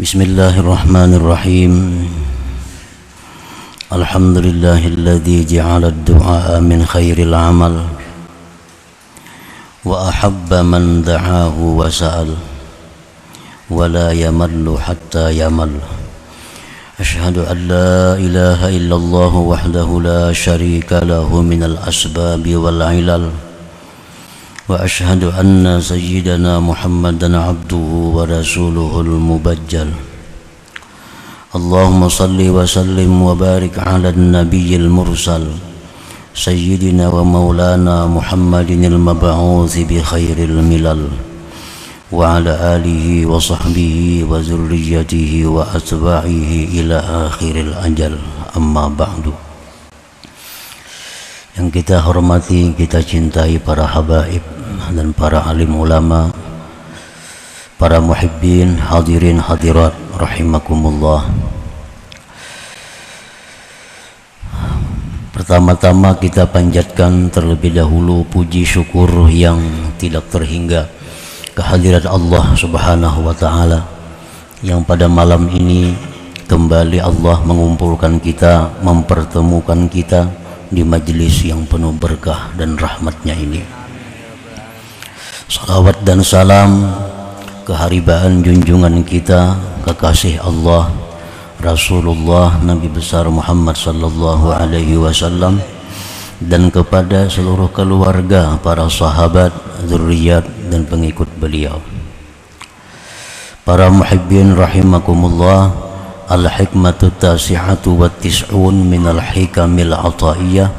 Bismillahirrahmanirrahim. Alhamdulillahilladzi ja'ala ad-du'a min khairil amal wa ahabba man da'ahu wa sa'al wa la yamallu hatta yamal. Ashhadu an la ilaha illallah wahdahu la syarika lahu minal asbabi wal ilal. Wa ashhadu anna sayyidana Muhammadan abduhu wa rasuluhul mubajjal. Allahumma salli wa sallim wa barik ala nabiyyil mursal sayyidina wa maulana Muhammadinil mab'uuthi bi khairil milal wa ala alihi wa sahbihi wa zurriyyatihi wa atba'ihi ila akhiril ajal. Amma ba'du. Yang kita hormati, kita cintai para habaib dan para alim ulama, para muhibbin, hadirin hadirat rahimakumullah. Pertama-tama kita panjatkan terlebih dahulu puji syukur yang tidak terhingga kehadirat Allah Subhanahu wa taala yang pada malam ini kembali Allah mengumpulkan kita, mempertemukan kita di majlis yang penuh berkah dan rahmatnya ini. Salawat dan salam keharibaan junjungan kita, kekasih Allah Rasulullah Nabi besar Muhammad sallallahu alaihi wasallam, dan kepada seluruh keluarga, para sahabat, zuriat dan pengikut beliau. Para muhibbin rahimakumullah, al-hikmatu tasi'atu wa tis'un minal hikamil ataiyah.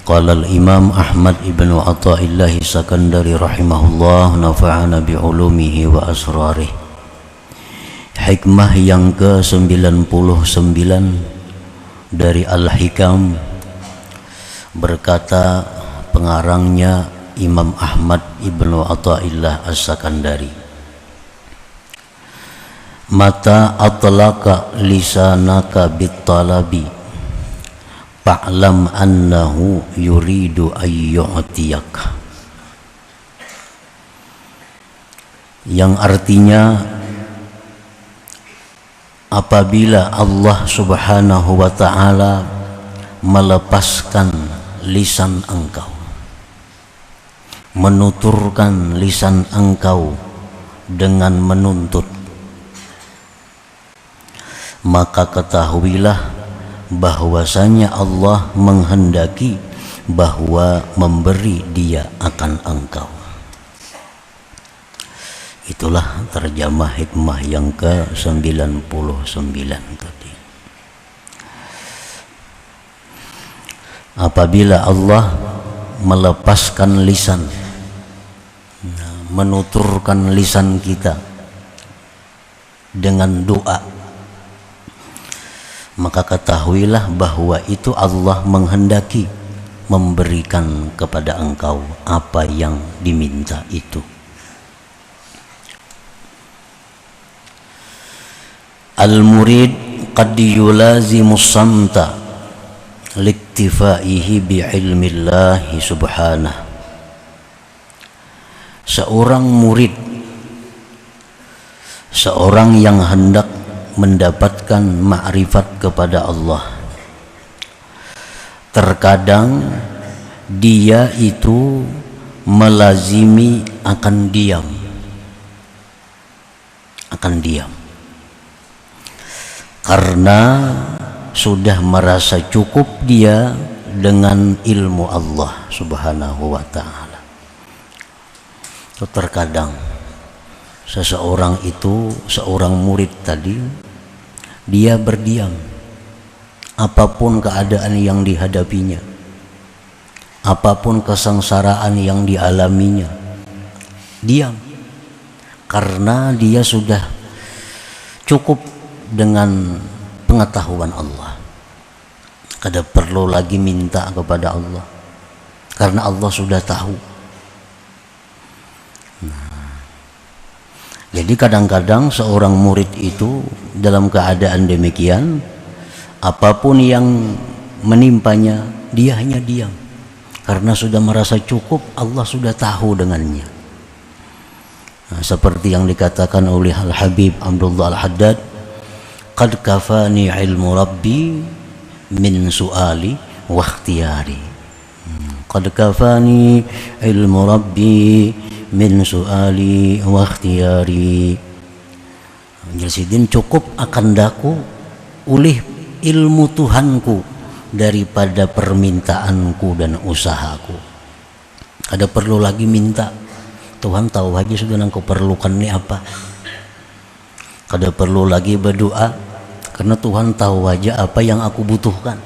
Qala al-imam Ahmad ibn Athaillah Sakandari rahimahullah, nafa'ana bi'ulumihi wa asrarih. Hikmah yang ke-99 dari Al-Hikam, berkata pengarangnya Imam Ahmad ibn Athaillah As-Sakandari, mata atlaka lisanaka bit-talabi fa'lam annahu yuridu ayyu'tiyak, yang artinya apabila Allah Subhanahu wa ta'ala melepaskan lisan engkau, menuturkan lisan engkau dengan menuntut, maka ketahuilah bahwasanya Allah menghendaki bahwa memberi dia akan engkau. Itulah terjemah hikmah yang ke-99 tadi. Apabila Allah melepaskan lisan, menuturkan lisan kita dengan doa, maka ketahuilah bahwa itu Allah menghendaki memberikan kepada engkau apa yang diminta itu. Al-murid qad yulazimu samta liktifaihi bi'ilmillahi subhanahu. Seorang murid, seorang yang hendak mendapatkan ma'rifat kepada Allah, terkadang dia itu melazimi akan diam, karena sudah merasa cukup dia dengan ilmu Allah Subhanahu wa ta'ala. Terkadang seseorang itu, seorang murid tadi, dia berdiam apapun keadaan yang dihadapinya, apapun kesengsaraan yang dialaminya, diam karena dia sudah cukup dengan pengetahuan Allah. Kada perlu lagi minta kepada Allah karena Allah sudah tahu. Jadi kadang-kadang seorang murid itu dalam keadaan demikian, apapun yang menimpanya, dia hanya diam karena sudah merasa cukup, Allah sudah tahu dengannya. seperti yang dikatakan oleh Al-Habib Abdullah Al-Haddad, qad kafani ilmu rabbi min su'ali wa ikhtiyari. Qad kafani ilmu rabbi min su'ali wa ikhtiyari. Jalsidin, cukup akan daku oleh ilmu Tuhanku daripada permintaanku dan usahaku. Kada perlu lagi minta, Tuhan tahu aja sudah nangku perlukan ini apa. Kada perlu lagi berdoa, karena Tuhan tahu aja apa yang aku butuhkan.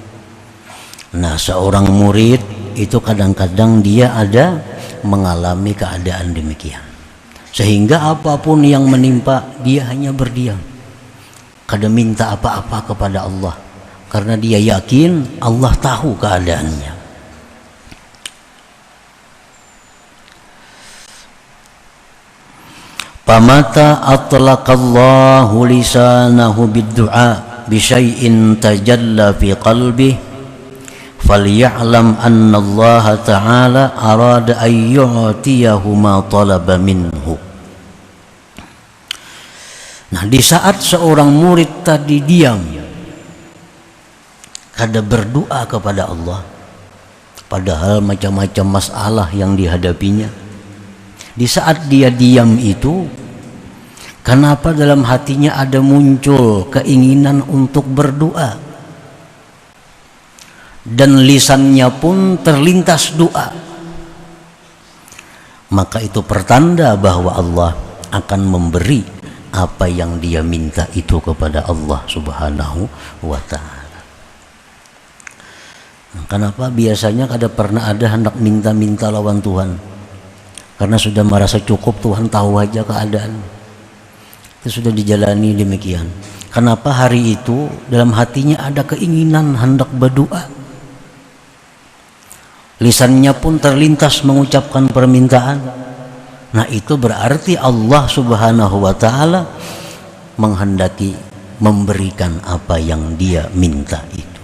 Nah, seorang murid itu kadang-kadang dia ada mengalami keadaan demikian, sehingga apapun yang menimpa dia hanya berdiam, kada minta apa-apa kepada Allah, karena dia yakin Allah tahu keadaannya. Pamata atlaqallahu lisanahu bid-du'a bi syai'in tajalla fi qalbihi falya'lam anna Allah ta'ala arada an yu'tiyahu ma talaba minhu. Nah, di saat seorang murid tadi diam, kada berdoa kepada Allah, padahal macam-macam masalah yang dihadapinya, di saat dia diam itu, kenapa dalam hatinya ada muncul keinginan untuk berdoa, dan lisannya pun terlintas doa, maka itu pertanda bahwa Allah akan memberi apa yang dia minta itu kepada Allah Subhanahu wa ta'ala. Nah, kenapa biasanya kada pernah ada hendak minta-minta lawan Tuhan? Karena sudah merasa cukup, Tuhan tahu aja keadaan. Itu sudah dijalani demikian. Kenapa hari itu dalam hatinya ada keinginan hendak berdoa, lisannya pun terlintas mengucapkan permintaan? Nah, itu berarti Allah Subhanahu wa ta'ala menghendaki memberikan apa yang dia minta itu.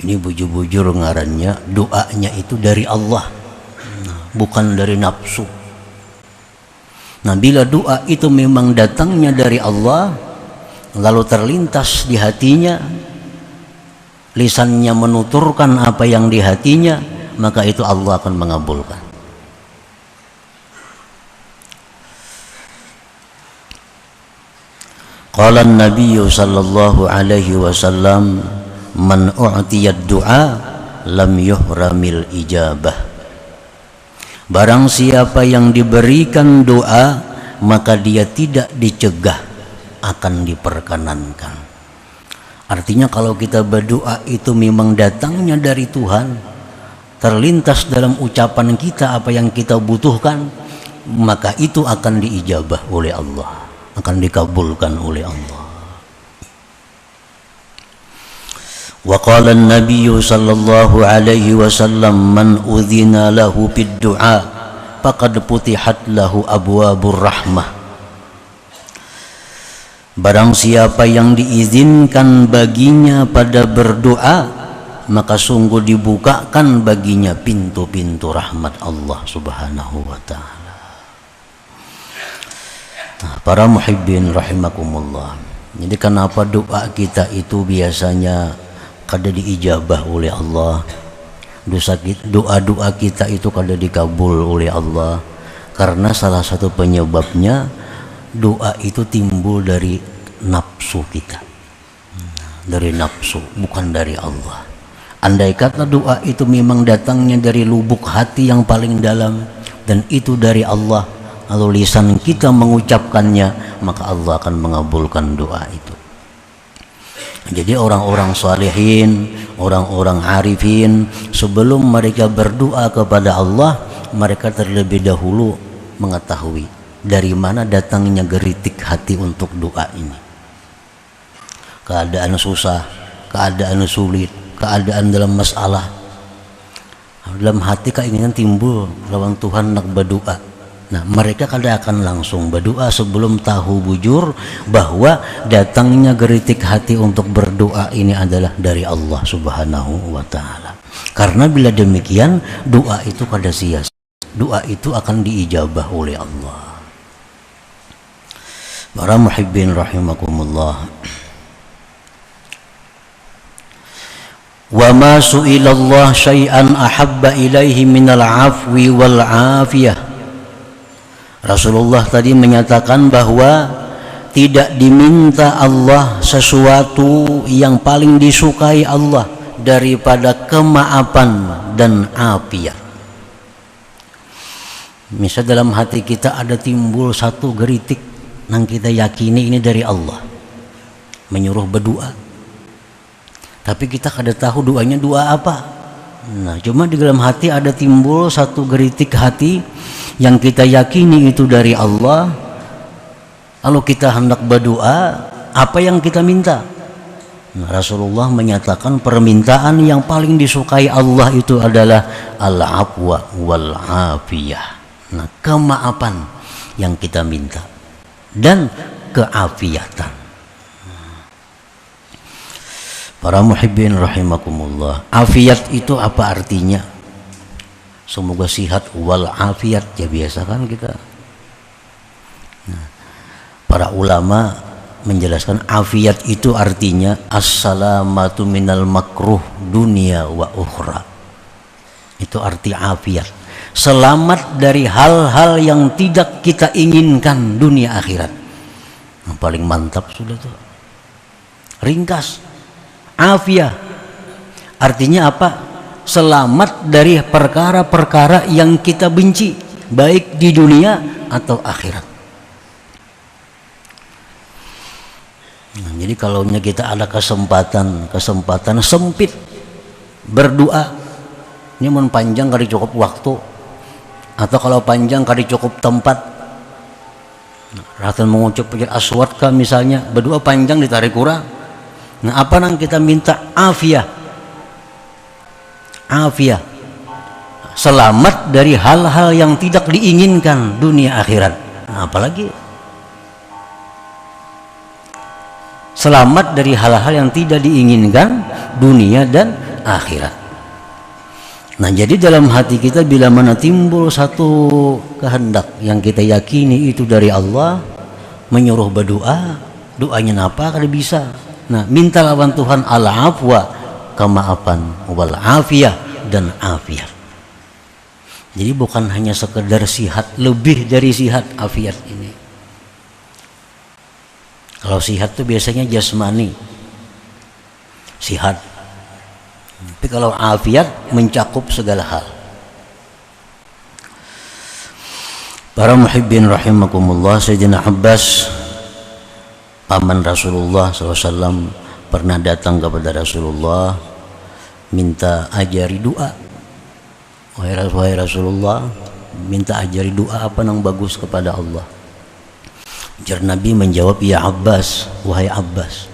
Ini bujur-bujur ngarannya, doanya itu dari Allah, bukan dari nafsu. Nah, bila doa itu memang datangnya dari Allah, lalu terlintas di hatinya, lisannya menuturkan apa yang di hatinya, maka itu Allah akan mengabulkan. Qala an-nabiy sallallahu alaihi wasallam, man u'tiyad du'a lam yuhramil ijabah. Barang siapa yang diberikan doa, maka dia tidak dicegah, akan diperkenankan. Artinya kalau kita berdoa itu memang datangnya dari Tuhan, terlintas dalam ucapan kita apa yang kita butuhkan, maka itu akan diijabah oleh Allah, akan dikabulkan oleh Allah. Wa qala an-nabiy sallallahu alaihi wasallam, man udhina lahu bid-du'a faqad putihat lahu abwabur rahmah. Barang siapa yang diizinkan baginya pada berdoa, maka sungguh dibukakan baginya pintu-pintu rahmat Allah Subhanahu wa ta'ala. Nah, para muhibbin rahimakumullah, jadi kenapa doa kita itu biasanya kada diijabah oleh Allah, doa-doa kita itu kada dikabul oleh Allah? Karena salah satu penyebabnya, doa itu timbul dari nafsu kita, dari nafsu, bukan dari Allah. Andai kata doa itu memang datangnya dari lubuk hati yang paling dalam, dan itu dari Allah, lalu lisan kita mengucapkannya, maka Allah akan mengabulkan doa itu. Jadi orang-orang salihin, orang-orang arifin, sebelum mereka berdoa kepada Allah, mereka terlebih dahulu mengetahui dari mana datangnya geritik hati untuk doa ini. Keadaan susah, keadaan sulit, keadaan dalam masalah, dalam hati keinginan timbul lawan Tuhan nak berdoa. Nah, mereka kada akan langsung berdoa sebelum tahu bujur bahwa datangnya geritik hati untuk berdoa ini adalah dari Allah Subhanahu wa ta'ala. Karena bila demikian, doa itu kada sia-sia. doa itu akan diijabah oleh Allah. Para muhibbin rahimakumullah. Wa ma su'ilallah syai'an ahabba ilaihi minal afwi wal afiyah. Rasulullah tadi menyatakan bahwa tidak diminta Allah sesuatu yang paling disukai Allah daripada kemaafan dan afiat. Misal dalam hati kita ada timbul satu geritik yang kita yakini ini dari Allah, menyuruh berdoa, tapi kita kada tahu doanya doa apa. Nah, cuma di dalam hati ada timbul satu geritik hati yang kita yakini itu dari Allah. Lalu kita hendak berdoa, apa yang kita minta? Nah, Rasulullah menyatakan permintaan yang paling disukai Allah itu adalah al-afwa wal afiyah. Nah, kemaafan yang kita minta dan keafiatan. Para muhibbin rahimakumullah, afiat itu apa artinya? Semoga sihat wal afiat, ya biasa kan kita. Nah, para ulama menjelaskan afiat itu artinya as-salamatu minal makruh dunia wa ukhra. Itu arti afiat. Selamat dari hal-hal yang tidak kita inginkan dunia akhirat. Yang paling mantap sudah tuh. Ringkas. Afiyah. Artinya apa? Selamat dari perkara-perkara yang kita benci, baik di dunia atau akhirat. Nah, jadi kalau kita ada kesempatan sempit berdoa, ini mun panjang kali cukup waktu, atau kalau panjang kali cukup tempat. Ratan mengucap pikir aswad kah misalnya, berdoa panjang ditarik kurang. Nah, apa nang kita minta? Afiyah. Afiyah. Selamat dari hal-hal yang tidak diinginkan dunia akhirat. Nah, apalagi selamat dari hal-hal yang tidak diinginkan dunia dan akhirat. Nah, jadi dalam hati kita bila mana timbul satu kehendak yang kita yakini itu dari Allah, menyuruh berdoa, doanya apa kada bisa. Nah, minta lawan Tuhan al-afwa, kemaafan, wal afiyah dan afiat. Jadi bukan hanya sekedar sihat, lebih dari sihat afiat ini. Kalau sihat itu biasanya jasmani, sihat. Tapi kalau afiat mencakup segala hal. Para muhibbin rahimakumullah, Sayyidina Abbas paman Rasulullah SAW pernah datang kepada Rasulullah minta ajari doa. Wahai Rasulullah, minta ajari doa apa yang bagus kepada Allah. Jar Nabi menjawab, ya Abbas, wahai Abbas,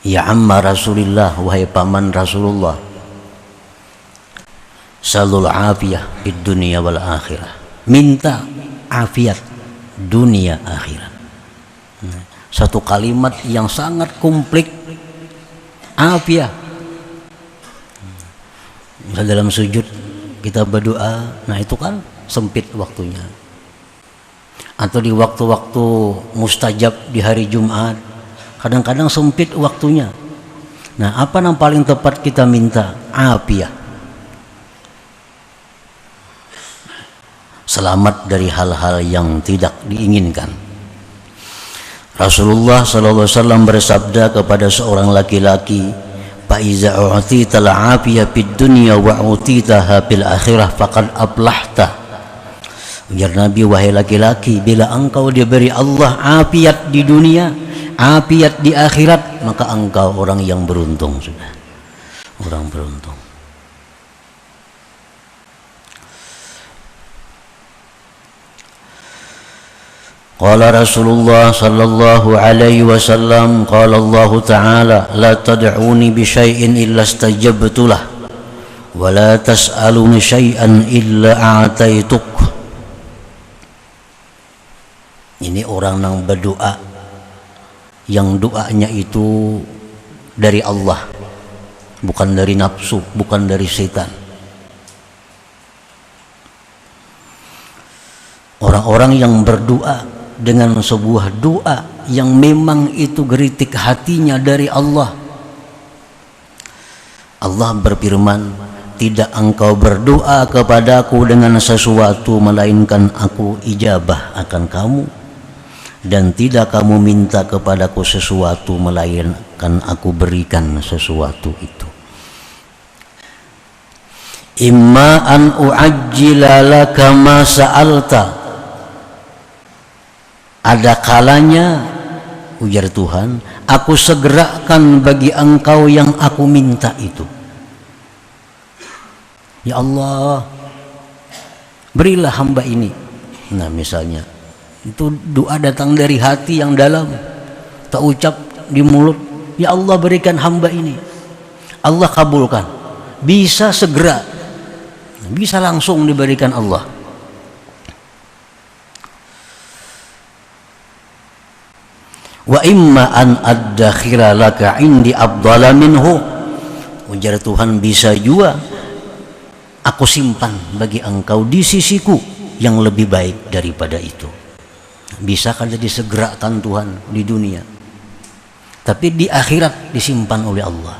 ya amma Rasulillah, wahai paman Rasulullah, salul afiyah di dunia wal akhirah, minta afiat dunia akhirat. Satu kalimat yang sangat komplit, afiah. Misal dalam sujud kita berdoa, nah itu kan sempit waktunya. Atau di waktu-waktu mustajab di hari Jumat, kadang-kadang sempit waktunya. Nah, apa yang paling tepat kita minta? Afiah. Selamat dari hal-hal yang tidak diinginkan. Rasulullah SAW bersabda kepada seorang laki-laki, "Fa'iza u'tita al-'afiyah fid dunya wa u'titaha fil akhirah faqad aflahta." Ujar Nabi, wahai laki-laki, bila engkau diberi Allah afiat di dunia, afiat di akhirat, maka engkau orang yang beruntung sudah. Orang beruntung. Qala Rasulullah sallallahu alaihi wasallam, qala Allah Ta'ala, la tad'uni bi syai'in illa istajabtu lah, wa la tas'aluni syai'an illa a'taituk. Ini orang yang berdoa, yang doanya itu dari Allah, bukan dari nafsu, bukan dari setan. orang-orang yang berdoa dengan sebuah doa yang memang itu geritik hatinya dari Allah. Allah berfirman, tidak engkau berdoa kepadaku dengan sesuatu melainkan aku ijabah akan kamu, dan tidak kamu minta kepadaku sesuatu melainkan aku berikan sesuatu itu. Imma an uajjila laka ma sa'alta, ada kalanya, ujar Tuhan, aku segerakan bagi engkau yang aku minta itu. Ya Allah, berilah hamba ini. Nah misalnya, itu doa datang dari hati yang dalam, tak ucap di mulut. Ya Allah, berikan hamba ini. Allah kabulkan. Bisa segera, bisa langsung diberikan Allah. Wa imma an addakhira laka indi afdala minhu, ujar Tuhan, bisa juga aku simpan bagi engkau di sisiku yang lebih baik daripada itu. Bisa kan disegerakan Tuhan di dunia, tapi di akhirat disimpan oleh Allah.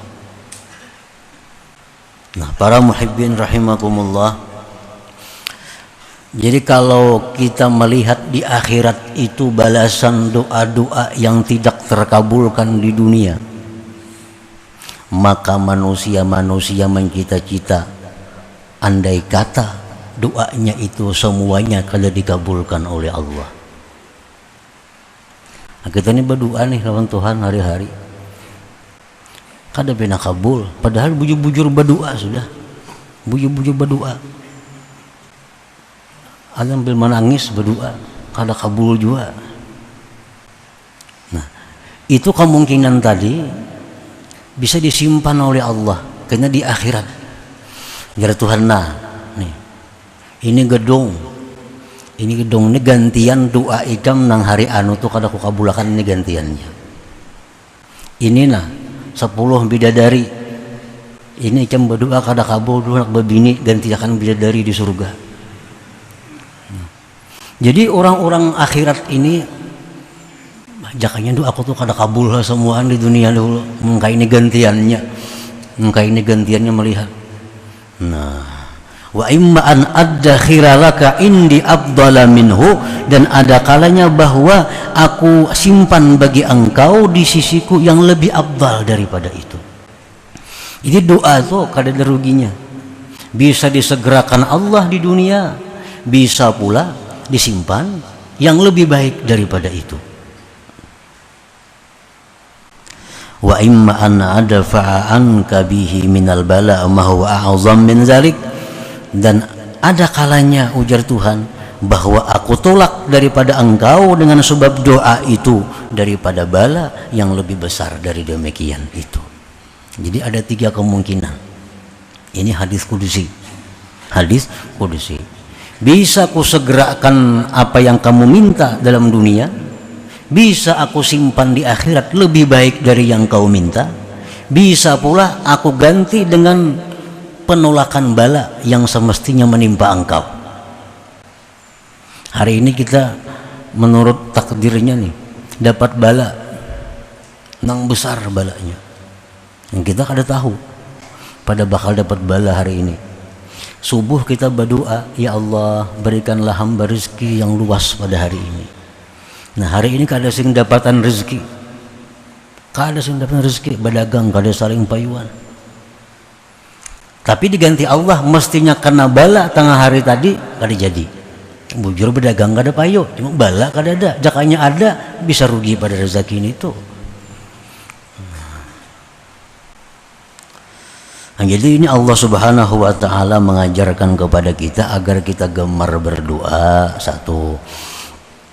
Nah, para muhibbin rahimakumullah, jadi kalau kita melihat di akhirat itu balasan doa-doa yang tidak terkabulkan di dunia, maka manusia-manusia mencita-cita andai kata doanya itu semuanya kalau dikabulkan oleh Allah. Nah, kita ini berdoa nih lawan Tuhan hari-hari, kada pernah kabul, padahal bujur-bujur berdoa sudah, bujur-bujur berdoa. Ada sambil menangis berdoa, kada kabul juga. Nah, itu kemungkinan tadi bisa disimpan oleh Allah karena di akhirat. Jadi Tuhan, nah nih, ini gedung ini gantian doa ikam nang hari anu tuh kada ku kabulakan, ini gantiannya. Ini nah 10 bidadari ini ikam berdoa kada kabul, dulu nak berbini gantikan bidadari di surga. Jadi orang-orang akhirat ini jakanya doa aku tuh kada kabul semuaan di dunia dulu, mengka ini gantiannya melihat. Nah, wa imma an addakhira laka indi afdala minhu, dan ada kalanya bahwa aku simpan bagi engkau di sisiku yang lebih afdal daripada itu. Jadi doa itu kada ada ruginya. Bisa disegerakan Allah di dunia, bisa pula disimpan yang lebih baik daripada itu. Wa imma an adfa'a anka bihi minal bala ma huwa a'zam min zalik, dan ada kalanya, ujar Tuhan, bahwa aku tolak daripada engkau dengan sebab doa itu daripada bala yang lebih besar dari demikian itu. Jadi ada 3 kemungkinan. Ini hadis kudusi. Hadis kudusi. Bisa aku segerakan apa yang kamu minta dalam dunia, bisa aku simpan di akhirat lebih baik dari yang kau minta, bisa pula aku ganti dengan penolakan bala yang semestinya menimpa engkau. Hari ini kita menurut takdirnya nih dapat bala nang besar balanya, yang kita kada tahu pada bakal dapat bala hari ini. Subuh kita berdoa, ya Allah berikanlah hamba rezeki yang luas pada hari ini. Nah hari ini kada sing dapatan rezeki, kada sing dapatan rezeki, berdagang kada saling payuan. Tapi diganti Allah mestinya kena bala tengah hari tadi kada jadi. Bujur berdagang kada payu, cuma bala kada ada, jakanya ada bisa rugi pada rezeki ini tuh. Nah, jadi ini Allah Subhanahu wa Ta'ala mengajarkan kepada kita agar kita gemar berdoa, satu.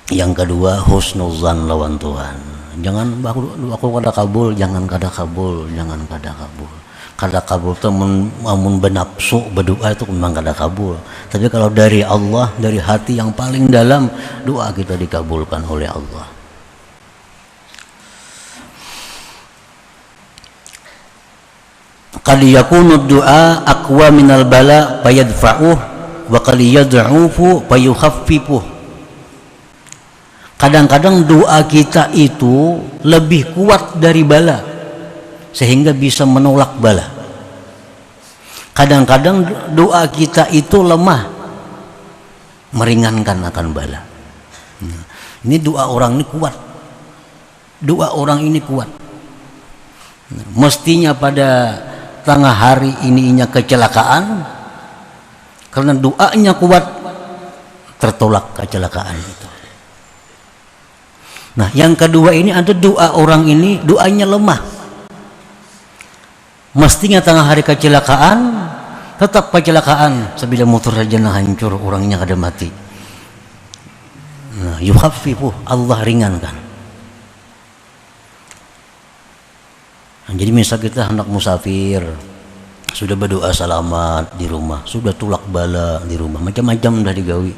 Yang kedua, husnuzan lawan Tuhan. Jangan aku kada kabul, jangan kada kabul, jangan kada kabul. Kada kabul itu amun benapsu berdoa itu memang kada kabul. Tapi kalau dari Allah, dari hati yang paling dalam, doa kita dikabulkan oleh Allah. Qad yakunu du'a aqwa minal bala fayadfa'uh wa qad yad'ufu fayukhaffifuh. Kadang-kadang doa kita itu lebih kuat dari bala, sehingga bisa menolak bala. Kadang-kadang doa kita itu lemah, meringankan akan bala. Ini doa orang ini kuat. Doa orang ini kuat. Mestinya pada tengah hari ininya kecelakaan, karena doanya kuat, tertolak kecelakaan itu. Nah, yang kedua ini ada doa orang ini doanya lemah. Mestinya tengah hari kecelakaan, tetap kecelakaan, sebila motor saja hancur, orangnya kada mati. Nah, yukhaffifu, Allah ringankan. Nah, jadi misal kita hendak musafir, sudah berdoa selamat di rumah, sudah tulak bala di rumah, macam-macam dah digawi,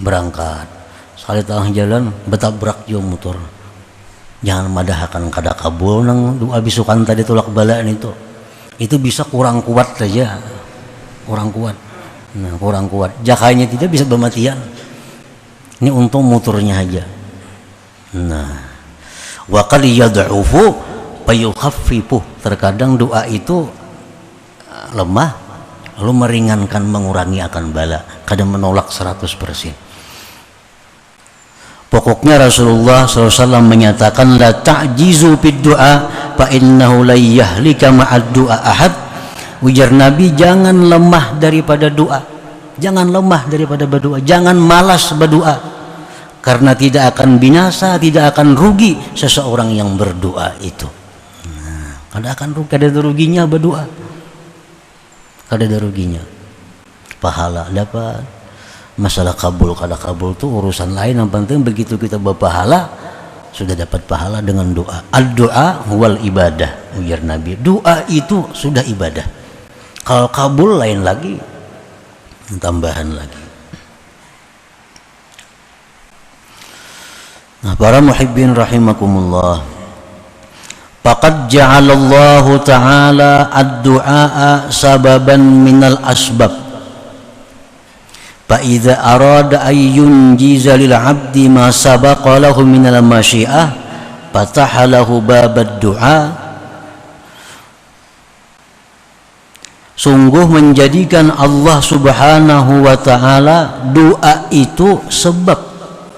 berangkat, sekali tengah jalan betabrak jo motor, jangan madahakan kada kabul nang doa bisukan tadi tulak bala itu bisa kurang kuat saja, kurang kuat. Nah, kurang kuat, jakainya tidak bisa bermatian. Ini untung motornya aja. Nah, wa qad yad'ufu fayukhaffifu, terkadang doa itu lemah lalu meringankan, mengurangi akan bala, kadang menolak 100%. Pokoknya Rasulullah SAW menyatakan la ta'jizu fid du'a fa innahu la yahlika ma'ad du'a ahad. Ujar Nabi, jangan lemah daripada doa, jangan lemah daripada berdoa, jangan malas berdoa, karena tidak akan binasa, tidak akan rugi seseorang yang berdoa itu. Nah, kada akan rugi, kada ada ruginya berdoa, kada ada ruginya. Pahala dapat, masalah kabul kada kabul itu urusan lain. Yang penting begitu kita berpahala, sudah dapat pahala dengan doa. Ad-doa wal ibadah, ujar Nabi, doa itu sudah ibadah. Kalau kabul lain lagi, tambahan lagi. Nah, para muhibbin rahimakumullah, faqad ja'alallahu ta'ala ad-du'a sababan minal asbab. Fa idza arada ay yunjiza lil 'abdi ma sabaqa lahu minal masyiah fataha lahu babad du'a. Sungguh menjadikan Allah Subhanahu wa ta'ala doa itu sebab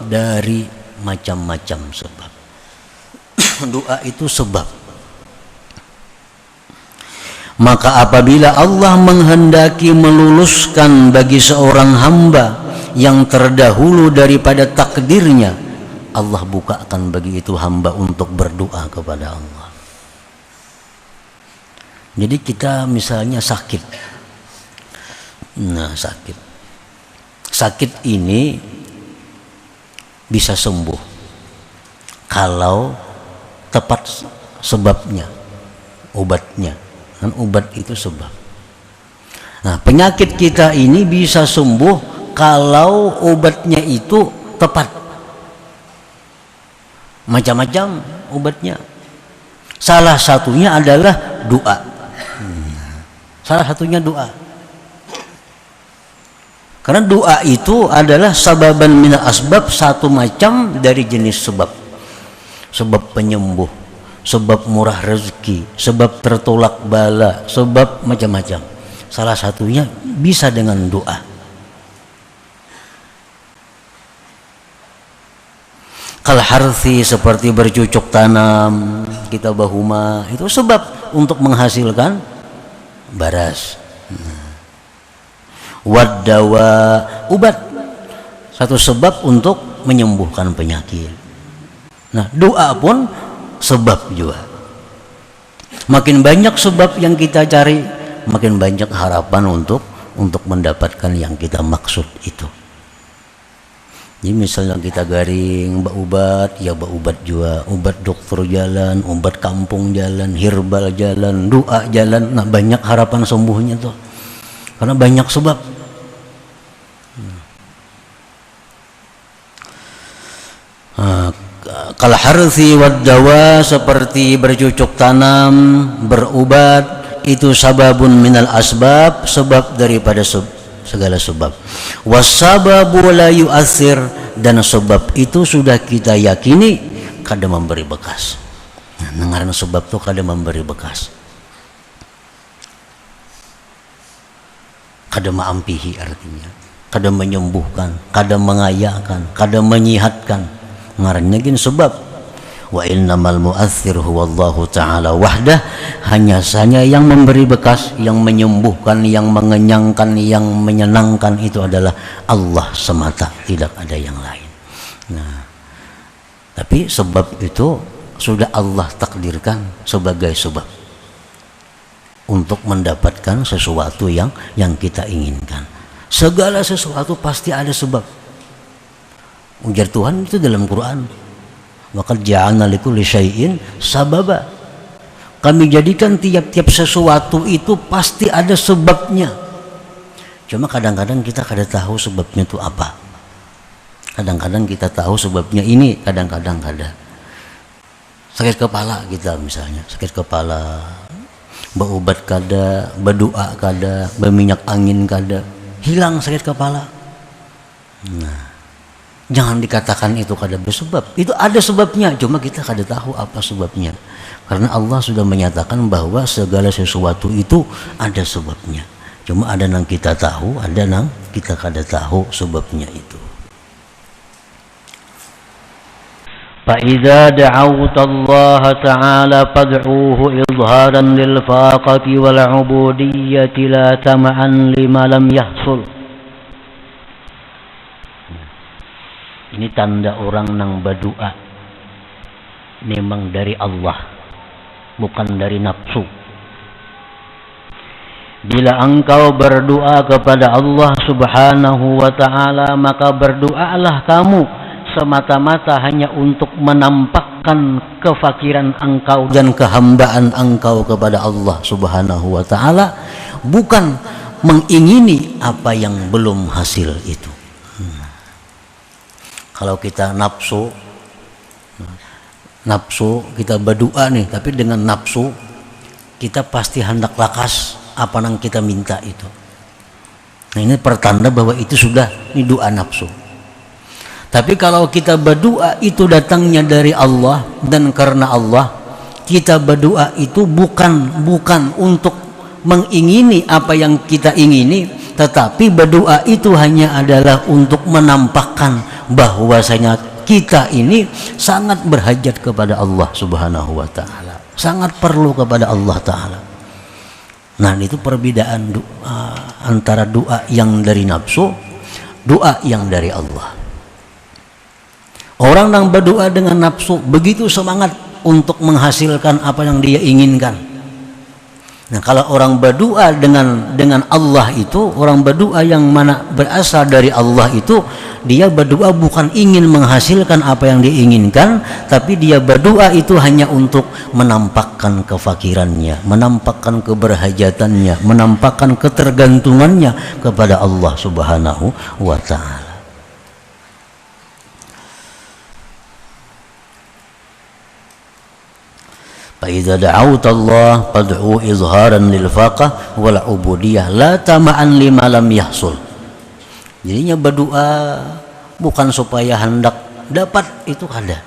dari macam-macam sebab. Doa itu sebab. Maka apabila Allah menghendaki meluluskan bagi seorang hamba yang terdahulu daripada takdirnya, Allah bukakan bagi itu hamba untuk berdoa kepada Allah. Jadi kita misalnya sakit, nah sakit ini bisa sembuh kalau tepat sebabnya, obatnya, dan obat itu sebab. Nah, penyakit kita ini bisa sembuh kalau obatnya itu tepat. Macam-macam obatnya, salah satunya adalah doa. Salah satunya doa. Karena doa itu adalah sababan minal asbab, satu macam dari jenis sebab. Sebab penyembuh, sebab murah rezeki, sebab tertolak bala, sebab macam-macam. Salah satunya bisa dengan doa. Kal harthi, seperti bercocok tanam, kita bahuma, itu sebab untuk menghasilkan baras. Wadawa, obat, satu sebab untuk menyembuhkan penyakit. Nah, doa pun sebab juga. Makin banyak sebab yang kita cari, makin banyak harapan untuk mendapatkan yang kita maksud itu. Jadi misalnya kita garing obat, ya obat juga, obat dokter jalan, obat kampung jalan, herbal jalan, doa jalan. Nah, banyak harapan sembuhnya tuh, karena banyak sebab. Kal harthi wad dawa, seperti bercocok tanam, berobat, itu sababun minal asbab, sebab daripada segala sebab. Wasababu la yu'athir, dan sebab itu sudah kita yakini kada memberi bekas. Nah, ngaran sebab itu kada memberi bekas. Kada maampihi artinya, kada menyembuhkan, kada mengayakan, kada menyihatkan. Ngarannya gin sebab. Wa innamal mu'athir huwallahu ta'ala wahdah, hanya saja yang memberi bekas, yang menyembuhkan, yang mengenyangkan, yang menyenangkan itu adalah Allah semata, tidak ada yang lain. Nah, tapi sebab itu sudah Allah takdirkan sebagai sebab untuk mendapatkan sesuatu yang kita inginkan. Segala sesuatu pasti ada sebab. Ujar Tuhan itu dalam Quran, waqad ja'alna likulli syai'in sababa. Kami jadikan tiap-tiap sesuatu itu pasti ada sebabnya. Cuma kadang-kadang kita kada tahu sebabnya itu apa. Kadang-kadang kita tahu sebabnya ini, kadang-kadang kada. Sakit kepala kita misalnya, sakit kepala, berobat kada, berdoa kada, berminyak angin kada, hilang sakit kepala. Nah, jangan dikatakan itu kada bersebab. Itu ada sebabnya, cuma kita kada tahu apa sebabnya. Karena Allah sudah menyatakan bahwa segala sesuatu itu ada sebabnya. Cuma ada yang kita tahu, ada yang kita kada tahu sebabnya itu. فَإِذَا دَعَوْتَ اللَّهَ تَعَالَى فَادْعُوهُ إِظْهَارًا لِلْفَاقَةِ وَالْعُبُودِيَّةِ لَا تَمَعًا لِمَا لَمْ يَحْصُلْ. Ini tanda orang nang berdoa memang dari Allah, bukan dari nafsu. Bila engkau berdoa kepada Allah subhanahu wa ta'ala, maka berdoalah kamu semata-mata hanya untuk menampakkan kefakiran engkau dan kehambaan engkau kepada Allah subhanahu wa ta'ala, bukan mengingini apa yang belum hasil itu. Kalau kita nafsu kita berdoa nih, tapi dengan nafsu kita pasti hendak lakas apa yang kita minta itu. Nah, ini pertanda bahwa itu sudah ini doa nafsu. Tapi kalau kita berdoa itu datangnya dari Allah dan karena Allah, kita berdoa itu bukan untuk mengingini apa yang kita ingini, tetapi berdoa itu hanya adalah untuk menampakkan bahwasanya kita ini sangat berhajat kepada Allah subhanahu wa ta'ala, sangat perlu kepada Allah ta'ala. Nah, itu perbedaan antara doa yang dari nafsu, doa yang dari Allah. Orang yang berdoa dengan nafsu begitu semangat untuk menghasilkan apa yang dia inginkan. Nah, kalau orang berdoa dengan Allah itu, orang berdoa yang mana berasal dari Allah itu, dia berdoa bukan ingin menghasilkan apa yang diinginkan, tapi dia berdoa itu hanya untuk menampakkan kefakirannya, menampakkan keberhajatannya, menampakkan ketergantungannya kepada Allah subhanahu wa ta'ala. فإذا دعوت الله فادعوا إظهارا للفاقة والعبودية لا تمعا لما لم يحصل. Jadinya berdoa bukan supaya hendak dapat, itu ada.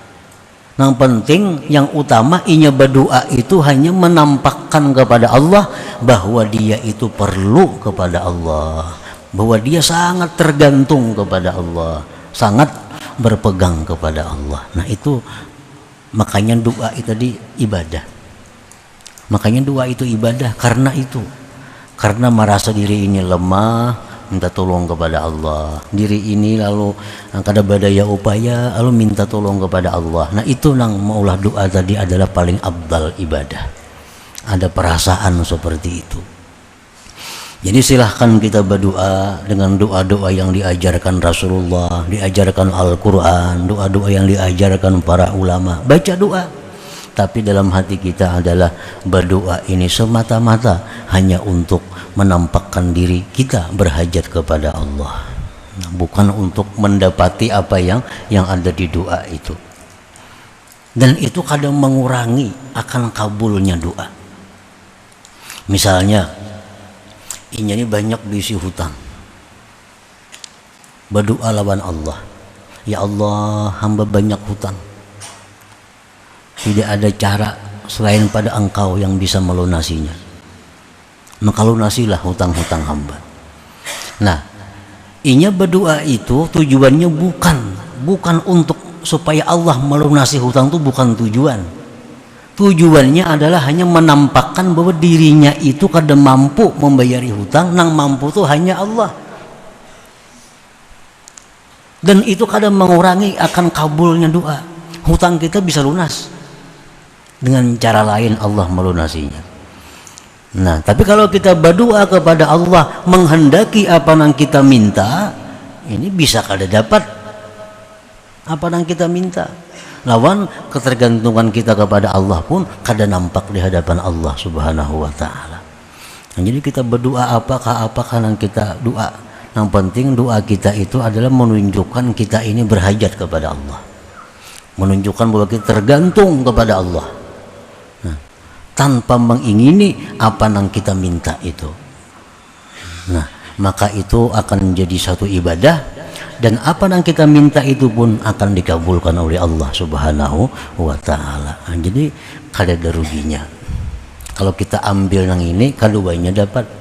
Yang penting, yang utama inya berdoa itu hanya menampakkan kepada Allah bahwa dia itu perlu kepada Allah, bahwa dia sangat tergantung kepada Allah, sangat berpegang kepada Allah. Nah, itu makanya doa itu tadi ibadah. Makanya doa itu ibadah karena itu. Karena merasa diri ini lemah, minta tolong kepada Allah. Diri ini lalu kada berdaya upaya, lalu minta tolong kepada Allah. Nah, itu nang maulah doa tadi adalah paling abdal ibadah. Ada perasaan seperti itu. Jadi silahkan kita berdoa dengan doa-doa yang diajarkan Rasulullah, diajarkan Al-Quran, doa-doa yang diajarkan para ulama. Baca doa, tapi dalam hati kita adalah berdoa ini semata-mata hanya untuk menampakkan diri kita berhajat kepada Allah, bukan untuk mendapati apa yang ada di doa itu. Dan itu kadang mengurangi akan kabulnya doa. Misalnya, ini banyak diisi hutang, berdoa lawan Allah. Ya Allah, hamba banyak hutang, tidak ada cara selain pada Engkau yang bisa melunasinya, maka lunasilah hutang-hutang hamba. Nah, inya berdoa itu tujuannya bukan untuk supaya Allah melunasi hutang, itu bukan tujuan. Tujuannya adalah hanya menampakkan bahwa dirinya itu kada mampu membayari hutang, nang mampu itu hanya Allah. Dan itu kadang mengurangi akan kabulnya doa. Hutang kita bisa lunas dengan cara lain, Allah melunasinya. Nah, tapi kalau kita berdoa kepada Allah menghendaki apa yang kita minta, ini bisa kada dapat apa yang kita minta. Lawan ketergantungan kita kepada Allah pun kada nampak di hadapan Allah Subhanahu wa taala. Nah, jadi kita berdoa apakah yang kita doa. Yang penting doa kita itu adalah menunjukkan kita ini berhajat kepada Allah, menunjukkan bahwa kita tergantung kepada Allah, nah, tanpa mengingini apa yang kita minta itu. Nah, maka itu akan menjadi satu ibadah, dan apa yang kita minta itu pun akan dikabulkan oleh Allah Subhanahu wa taala. Nah, jadi kada ada ruginya kalau kita ambil yang ini, keduanya dapat.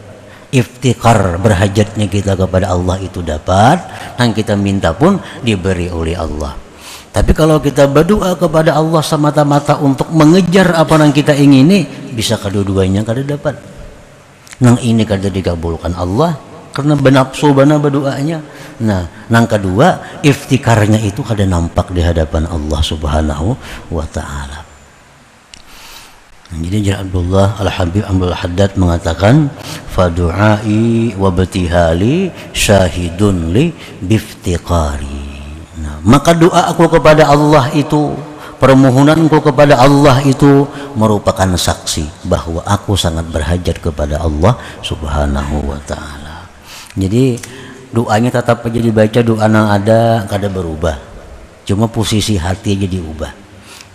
Iftikar, berhajatnya kita kepada Allah itu dapat, yang kita minta pun diberi oleh Allah. Tapi kalau kita berdoa kepada Allah semata-mata untuk mengejar apa yang kita ingini, bisa kedua-duanya kada dapat. Nang ini kada dikabulkan Allah karena benapsu bana berdoanya. Nah, nang kedua iftikarnya itu kada nampak di hadapan Allah Subhanahu wa taala. Jadi Jar Abdullah Al-Habib Abdul Haddad mengatakan, fadu'ai wa betihali syahidun li biftiqari. Nah, maka doa aku kepada Allah itu, permohonanku kepada Allah itu merupakan saksi bahwa aku sangat berhajat kepada Allah Subhanahu wa taala. Jadi doanya tetap aja dibaca, doa yang ada kada berubah, cuma posisi hati aja diubah.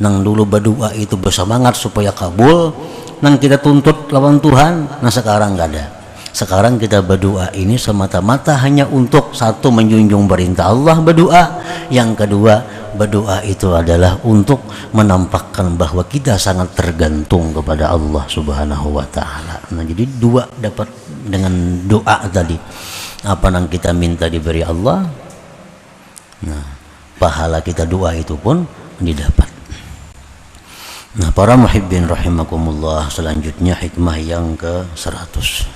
Nang dulu berdoa itu bersemangat supaya kabul, nang kita tuntut lawan Tuhan. Nah sekarang gak ada. Sekarang kita berdoa ini semata-mata hanya untuk satu, menjunjung perintah Allah berdoa. Yang kedua, berdoa itu adalah untuk menampakkan bahwa kita sangat tergantung kepada Allah Subhanahu wa taala. Nah, jadi dua dapat dengan doa tadi. Apa yang kita minta diberi Allah. Nah, pahala kita doa itu pun didapat. Nah, para muhibbin rahimakumullah, selanjutnya hikmah yang ke-100.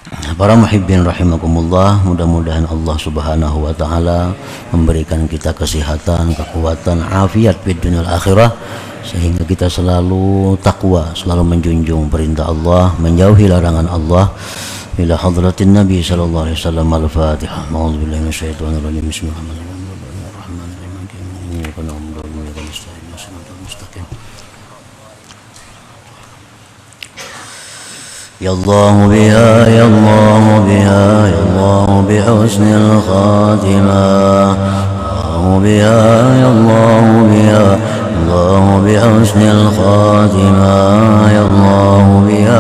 Nah, para muhibbin rahimakumullah, mudah-mudahan Allah Subhanahu wa taala memberikan kita kesehatan, kekuatan, afiat di dunia akhirah, sehingga kita selalu takwa, selalu menjunjung perintah Allah, menjauhi larangan Allah. Ila hadratin Nabi sallallahu alaihi wasallam. Al-Fatihah. A'udzubillahi minasyaitonir rajim. Bismillahirrahmanirrahim. Ya Allah biha, ya Allah biha, ya Allah bihusnil khatimah. Allah biha, ya Allah biha, Allah bihusnil khatimah. Ya Allah biha,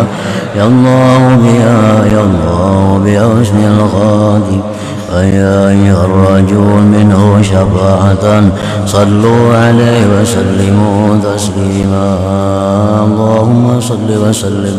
ya Allah biha, ya Allah bihusnil khatimah. فيا أيها الرجل منه شفاعة صلوا عليه وسلموا تسليما. اللهم صل وسلم